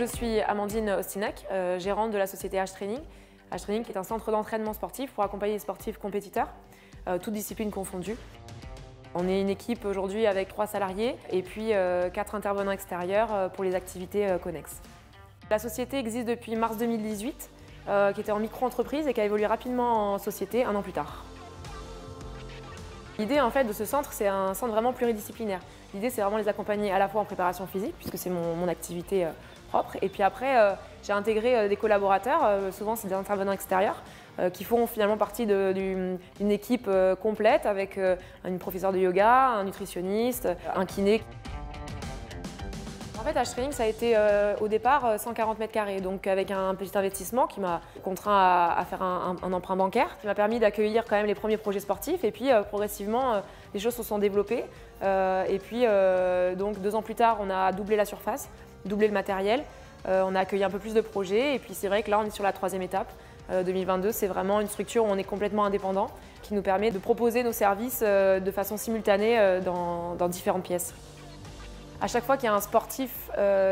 Je suis Amandine Ostinac, gérante de la société H-Training. H-Training qui est un centre d'entraînement sportif pour accompagner les sportifs compétiteurs, toutes disciplines confondues. On est une équipe aujourd'hui avec 3 salariés et puis 4 intervenants extérieurs pour les activités connexes. La société existe depuis mars 2018, qui était en micro-entreprise et qui a évolué rapidement en société 1 an plus tard. L'idée en fait de ce centre, c'est un centre vraiment pluridisciplinaire. L'idée c'est vraiment les accompagner à la fois en préparation physique, puisque c'est mon activité propre, et puis après j'ai intégré des collaborateurs, souvent c'est des intervenants extérieurs, qui font finalement partie d'une équipe complète avec une professeure de yoga, un nutritionniste, un kiné. En fait, H-Training, ça a été au départ 140 mètres carrés, donc avec un petit investissement qui m'a contraint à faire un emprunt bancaire, qui m'a permis d'accueillir quand même les premiers projets sportifs, et puis progressivement, les choses se sont développées. Et puis, donc 2 ans plus tard, on a doublé la surface, doublé le matériel, on a accueilli un peu plus de projets, et puis c'est vrai que là, on est sur la 3e étape. 2022, c'est vraiment une structure où on est complètement indépendant, qui nous permet de proposer nos services de façon simultanée dans différentes pièces. À chaque fois qu'il y a un sportif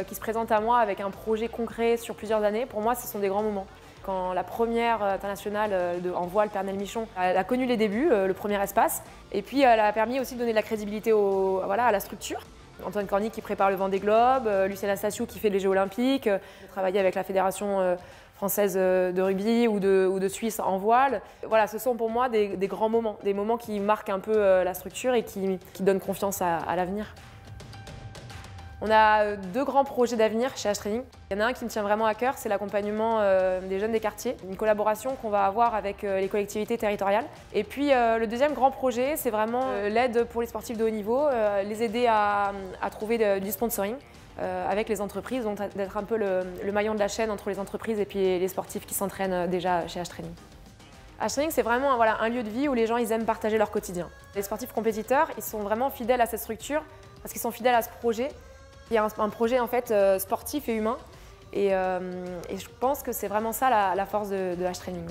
qui se présente à moi avec un projet concret sur plusieurs années, pour moi, ce sont des grands moments. Quand la première internationale en voile, Pernelle Michon, elle a connu les débuts, le premier espace, et puis elle a permis aussi de donner de la crédibilité à la structure. Antoine Corny qui prépare le Vendée Globe, Lucien Astaciou qui fait les Jeux Olympiques, j'ai travaillé avec la Fédération française de rugby ou de Suisse en voile. Voilà, ce sont pour moi des grands moments, des moments qui marquent un peu la structure et qui donnent confiance à l'avenir. On a 2 grands projets d'avenir chez H-Training. Il y en a un qui me tient vraiment à cœur, c'est l'accompagnement des jeunes des quartiers, une collaboration qu'on va avoir avec les collectivités territoriales. Et puis le deuxième grand projet, c'est vraiment l'aide pour les sportifs de haut niveau, les aider à trouver du sponsoring avec les entreprises, donc d'être un peu le maillon de la chaîne entre les entreprises et puis les sportifs qui s'entraînent déjà chez H-Training. H-Training, c'est vraiment un lieu de vie où les gens ils aiment partager leur quotidien. Les sportifs compétiteurs, ils sont vraiment fidèles à cette structure parce qu'ils sont fidèles à ce projet. Il y a un projet en fait sportif et humain et je pense que c'est vraiment ça la force de H-Training.